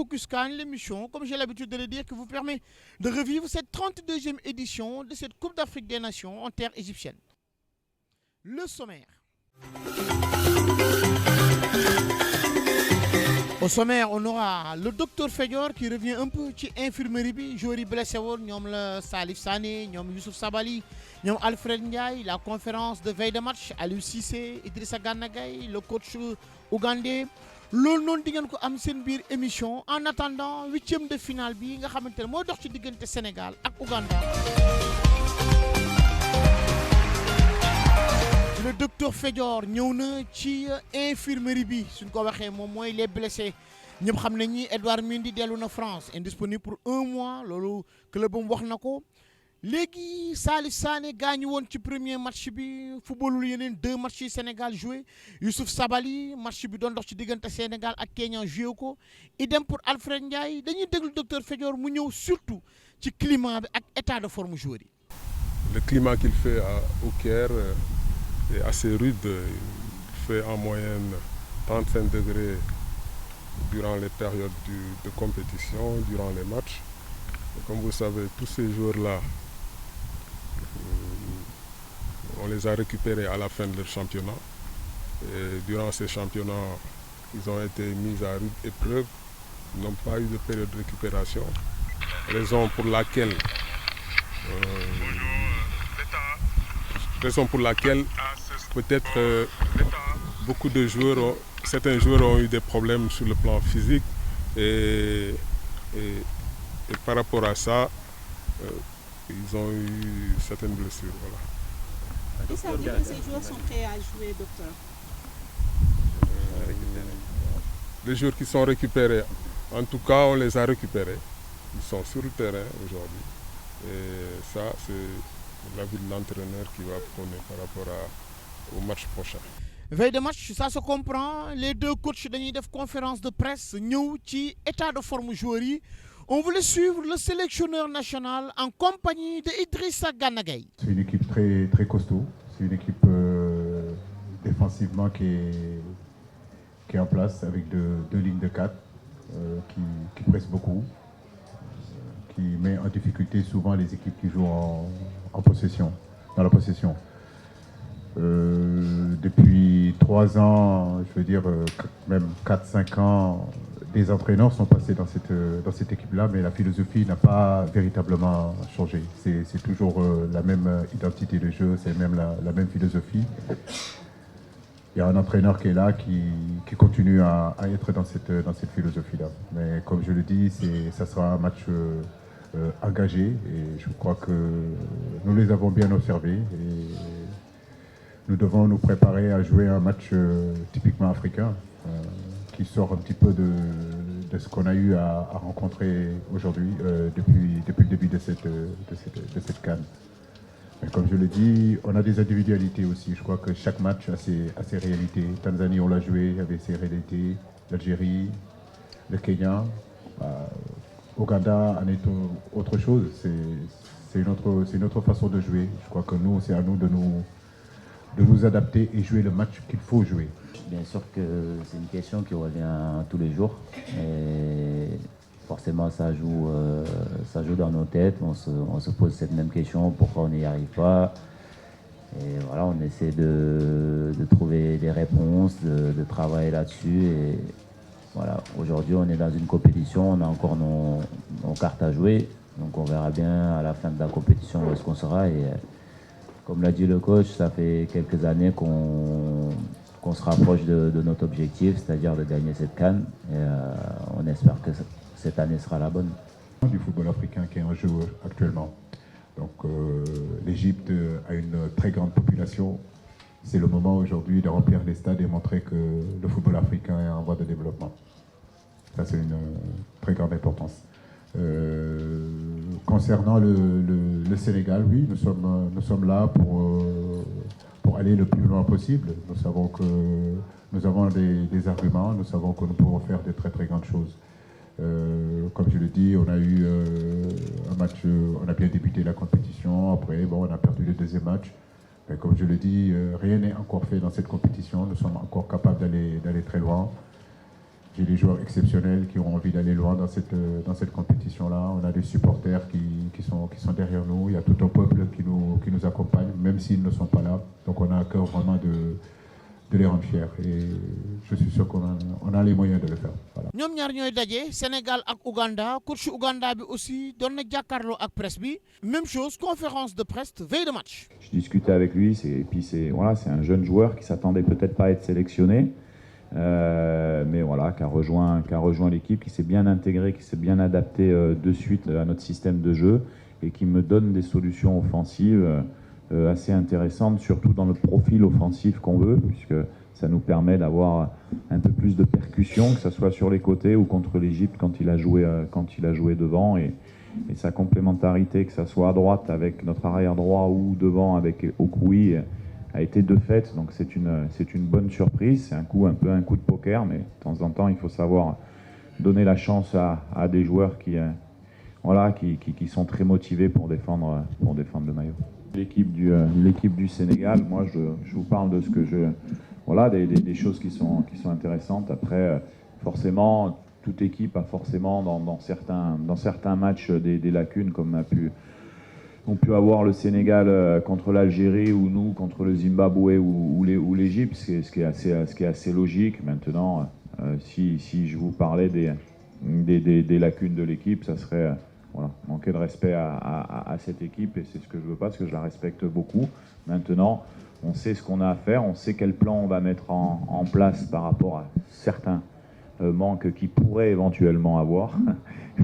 Focus CAN, l'émission, comme j'ai l'habitude de le dire, qui vous permet de revivre cette 32e édition de cette Coupe d'Afrique des Nations en terre égyptienne. Le sommaire. Au sommaire, on aura le docteur Fedior qui revient un peu sur l'infirmerie. Joueurs blessés, nous avons Salif Sané, nous avons Youssouf Sabali, nous avons Alfred Ndiaye, la conférence de veille de match, Aliou Cissé, Idrissa Gana Gueye, le coach ougandais. Loolu noonu di ngeen ko am seen biir émission en attendant 8e de finale bi nga xamante ne moo dox ci diggante Sénégal ak Ouganda. Le docteur Fedior ñëw na ci infirmerie bi suñ ko waxee moom mooy les blessés ñëpp xam nañ ni Edouard Mendy dellu na France indisponible pour 1 mois loolu club am wax na ko. Léegi Salif Sané gaañu woon ci premier match bi footballul yeneen 2 matchs yi Sénégal joué Youssouf Sabali match bi doon dox ci diggante Sénégal ak Kenya joué ko idem pour Alfred Ndiaye dañuy déglu docteur Fedior mu ñëw surtout ci climat bi ak état de forme joueur yi. Le climat qu'il fait au Caire est assez rude. Il fait en moyenne 35 degrés durant les périodes de compétition, durant les matchs. Et comme vous savez, tous ces joueurs-là, on les a récupérés à la fin de leur championnat. Et durant ces championnats, ils ont été mis à rude épreuve. Ils n'ont pas eu de période de récupération. Raison pour laquelle peut-être beaucoup de joueurs, certains joueurs ont eu des problèmes sur le plan physique et par rapport à ça, ils ont eu certaines blessures. Voilà. Et ça veut dire que ces joueurs sont prêts à jouer, docteur? Les joueurs qui sont récupérés, en tout cas, on les a récupérés. Ils sont sur le terrain aujourd'hui. Et ça, c'est l'avis de l'entraîneur qui va prôner par rapport au match prochain. Veille de match, ça se comprend. Les deux coachs dañuy def conférence de presse ñëw ci état de forme joueurs yi. On voulait suivre le sélectionneur national en compagnie de Idrissa Gana Gueye. C'est une équipe très, très costaud. C'est une équipe défensivement qui est en place avec deux lignes de 4 qui pressent beaucoup, qui met en difficulté souvent les équipes qui jouent en possession, dans la possession. Depuis 3 ans, je veux dire même 4-5 ans, des entraîneurs sont passés dans cette équipe-là, mais la philosophie n'a pas véritablement changé. C'est toujours la même identité de jeu, c'est même la même philosophie. Il y a un entraîneur qui est là, qui continue à être dans cette philosophie-là. Mais comme je le dis, ça sera un match engagé et je crois que nous les avons bien observés. Et nous devons nous préparer à jouer un match typiquement africain. Qui sort un petit peu de ce qu'on a eu à rencontrer aujourd'hui depuis le début de cette CAN. Mais comme je le dis, on a des individualités aussi. Je crois que chaque match a ses réalités. Tanzanie, on l'a joué, avait ses réalités. L'Algérie, le Kenya, Ouganda en est autre chose. C'est une autre façon de jouer. Je crois que nous, c'est à nous de nous adapter et jouer le match qu'il faut jouer. Bien sûr que c'est une question qui revient tous les jours. Et forcément, ça joue dans nos têtes. On se pose cette même question, pourquoi on n'y arrive pas. Et voilà, on essaie de trouver des réponses, de travailler là-dessus. Et voilà, aujourd'hui, on est dans une compétition, on a encore nos cartes à jouer. Donc on verra bien à la fin de la compétition où est-ce qu'on sera. Et comme l'a dit le coach, ça fait quelques années qu'on se rapproche de notre objectif, c'est-à-dire de gagner cette CAN. Et on espère que cette année sera la bonne. Du football africain qui est en jeu actuellement. Donc l'Égypte a une très grande population. C'est le moment aujourd'hui de remplir les stades et montrer que le football africain est en voie de développement. Ça, c'est une très grande importance. Concernant le Sénégal, oui, nous sommes là pour aller le plus loin possible. Nous savons que nous avons des arguments, nous savons que nous pouvons faire de très très grandes choses. Comme je le dis, on a eu un match, on a bien débuté la compétition, après bon, on a perdu le deuxième match. Mais comme je le dis, rien n'est encore fait dans cette compétition, nous sommes encore capables d'aller très loin. J'ai des joueurs exceptionnels qui ont envie d'aller loin dans cette compétition-là. On a des supporters qui sont derrière nous. Il y a tout un peuple qui nous accompagne, même s'ils ne sont pas là. Donc on a à cœur vraiment de les rendre fiers. Et je suis sûr qu'on a les moyens de le faire. Voilà. ñoom ñaar ñooy daje Sénégal ak Ouganda coach Ouganda bi aussi doon na jàkkaarloo ak presse bi même chose conférence de presse veille de match. Je discutais avec lui et puis c'est un jeune joueur qui s'attendait peut-être pas à être sélectionné, mais voilà, qui a rejoint l'équipe, qui s'est bien intégré, qui s'est bien adapté de suite à notre système de jeu et qui me donne des solutions offensives assez intéressantes, surtout dans le profil offensif qu'on veut, puisque ça nous permet d'avoir un peu plus de percussion, que ce soit sur les côtés ou contre l'Égypte quand il a joué devant, et sa complémentarité, que ce soit à droite avec notre arrière droit ou devant avec Okwi, a été de fait. Donc c'est une bonne surprise. C'est un peu un coup de poker, mais de temps en temps il faut savoir donner la chance à des joueurs qui sont très motivés pour défendre le maillot. L'équipe du Sénégal, moi je vous parle de ce que des choses qui sont intéressantes. Après, forcément, toute équipe a forcément dans certains matchs des lacunes, comme ont pu avoir le Sénégal contre l'Algérie ou nous contre le Zimbabwe ou l'Égypte, ce qui est assez logique. Maintenant, si je vous parlais des lacunes de l'équipe, ça serait manquer de respect à cette équipe, et c'est ce que je veux pas, parce que je la respecte beaucoup. Maintenant, on sait ce qu'on a à faire, on sait quel plan on va mettre en place par rapport à certains manques qui pourraient éventuellement avoir,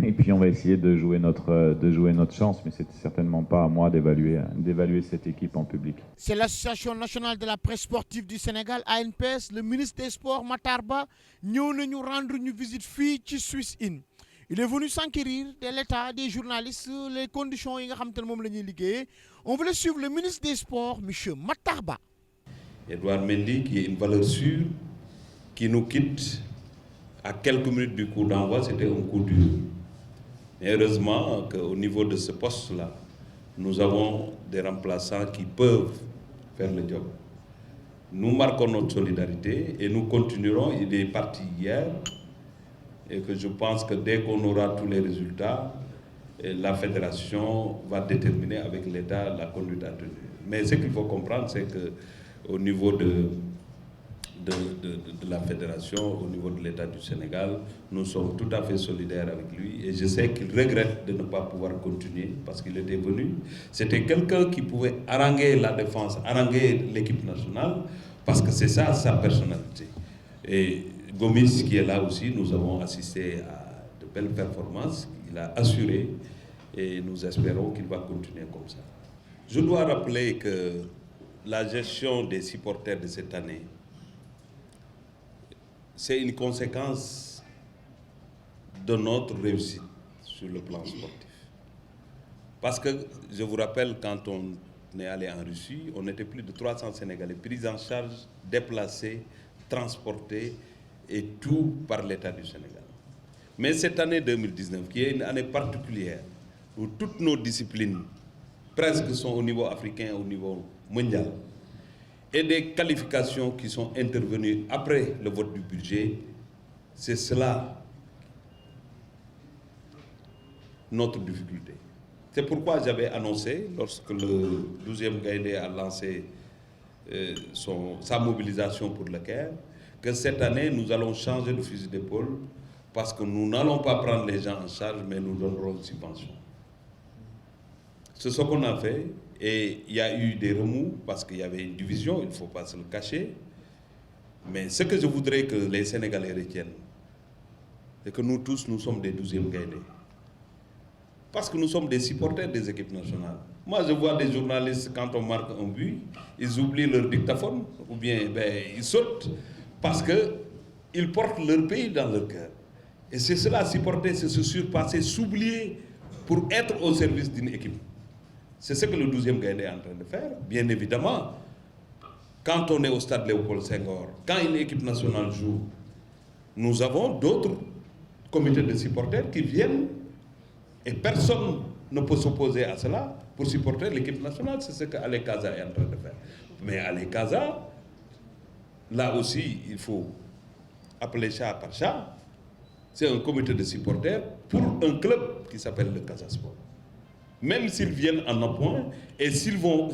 et puis on va essayer de jouer notre chance, mais c'est certainement pas à moi d'évaluer cette équipe en public. C'est l'Association nationale de la presse sportive du Sénégal, ANPS, le ministre des Sports Matar Ba ñëw nañu rendre ñu visite fii ci Swiss In. Il est venu s'enquérir de l'état des journalistes, les conditions yi nga xam te ne moom la ñuy liggéeyee. On voulait suivre le ministre des Sports, M. Matar Ba. Edouard Mendy, qui est une valeur sûre, qui nous quitte à quelques minutes du coup d'envoi, c'était un coup dur. Mais heureusement qu'au niveau de ce poste-là, nous avons des remplaçants qui peuvent faire le job. Nous marquons notre solidarité et nous continuerons. Il est parti hier. Et que je pense que dès qu'on aura tous les résultats, la fédération va déterminer avec l'État la conduite à tenir. Mais ce qu'il faut comprendre, c'est qu'au niveau de la fédération, au niveau de l'État du Sénégal, nous sommes tout à fait solidaires avec lui. Et je sais qu'il regrette de ne pas pouvoir continuer parce qu'il était venu. C'était quelqu'un qui pouvait haranguer la défense, haranguer l'équipe nationale, parce que c'est ça sa personnalité. Et Gomis, qui est là aussi, nous avons assisté à de belles performances. Il a assuré et nous espérons qu'il va continuer comme ça. Je dois rappeler que la gestion des supporters de cette année, c'est une conséquence de notre réussite sur le plan sportif. Parce que, je vous rappelle, quand on est allé en Russie, on était plus de 300 Sénégalais pris en charge, déplacés, transportés, et tout par l'État du Sénégal. Mais cette année 2019, qui est une année particulière, où toutes nos disciplines presque sont au niveau africain, au niveau mondial, et des qualifications qui sont intervenues après le vote du budget, c'est cela notre difficulté. C'est pourquoi j'avais annoncé, lorsque le 12e Gaïndé a lancé sa mobilisation pour le Caire, que cette année, nous allons changer de fusil d'épaule parce que nous n'allons pas prendre les gens en charge, mais nous donnerons une subvention. C'est ce qu'on a fait, et il y a eu des remous parce qu'il y avait une division, il ne faut pas se le cacher. Mais ce que je voudrais que les Sénégalais retiennent, c'est que nous tous, nous sommes des 12e Gaïndé. Parce que nous sommes des supporters des équipes nationales. Moi, je vois des journalistes, quand on marque un but, ils oublient leur dictaphone, ou bien ils sautent, parce qu'ils portent leur pays dans leur cœur. Et c'est cela, supporter, c'est se surpasser, s'oublier pour être au service d'une équipe. C'est ce que le 12e Gaïndé est en train de faire. Bien évidemment, quand on est au stade Léopold Senghor, quand une équipe nationale joue, nous avons d'autres comités de supporters qui viennent, et personne ne peut s'opposer à cela pour supporter l'équipe nationale. C'est ce qu'Alé Kaza est en train de faire. Mais Alé Kaza, là aussi, il faut appeler chat par chat. c'est un comité de supporters pour un club qui s'appelle le Casa Sport. Même s'ils viennent en appoint et s'ils font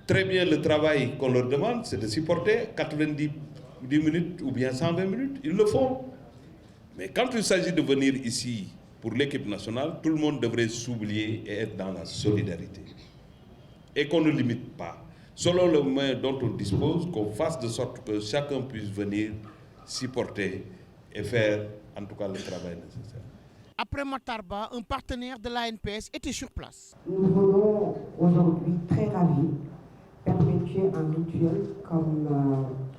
très bien le travail qu'on leur demande, c'est de supporter 90 minutes ou bien 120 minutes, ils le font. Mais quand il s'agit de venir ici pour l'équipe nationale, tout le monde devrait s'oublier et être dans la solidarité. Et qu'on ne limite pas. Selon le moyen dont on dispose, qu'on fasse de sorte que chacun puisse venir supporter et faire en tout cas le travail nécessaire. Après Matarba, un partenaire de l'ANPS était sur place. Nous voulons aujourd'hui, très ravis, perpétuer un rituel comme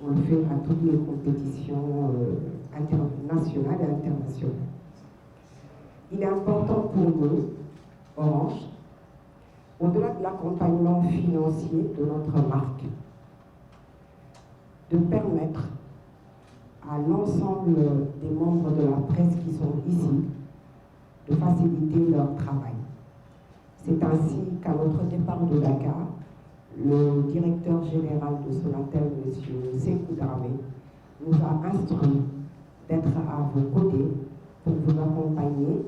on le fait à toutes les compétitions internationales et internationales. Il est important pour nous, Orange, au-delà de l'accompagnement financier de notre marque, de permettre à l'ensemble des membres de la presse qui sont ici de faciliter leur travail. C'est ainsi qu'à notre départ de Dakar, le directeur général de Sonatel, M. Sékou Dramé, nous a instruit d'être à vos côtés pour vous accompagner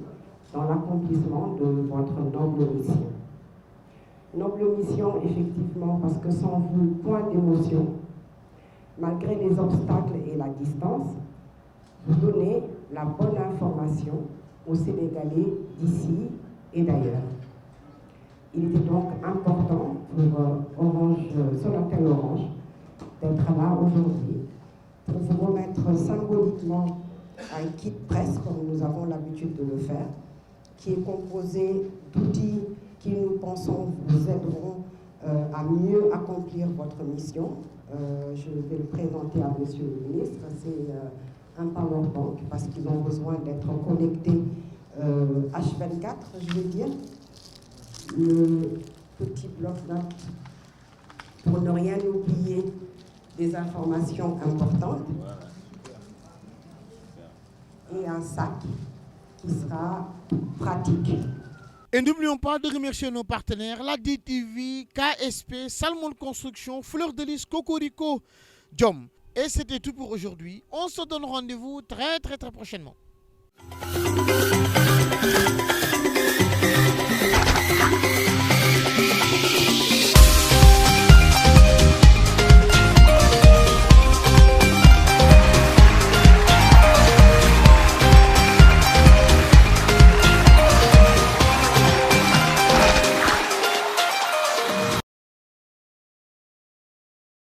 dans l'accomplissement de votre noble mission. Noble mission, effectivement, parce que sans vous, point d'émotion, malgré les obstacles et la distance, vous donnez la bonne information aux Sénégalais d'ici et d'ailleurs. Il était donc important pour Sonatel Orange d'être là aujourd'hui pour vous remettre symboliquement un kit presse, comme nous avons l'habitude de le faire, qui est composé d'outils qui, nous pensons, vous aideront à mieux accomplir votre mission. Je vais le présenter à Monsieur le ministre. C'est un powerbank parce qu'ils ont besoin d'être connectés H24, je vais dire. Le petit bloc-notes pour ne rien oublier des informations importantes. Et un sac qui sera pratique. Et n'oublions pas de remercier nos partenaires, la DTV, KSP, Salmon Construction, Fleur de Lys, Cocorico, Diom. Et c'était tout pour aujourd'hui. On se donne rendez-vous très prochainement.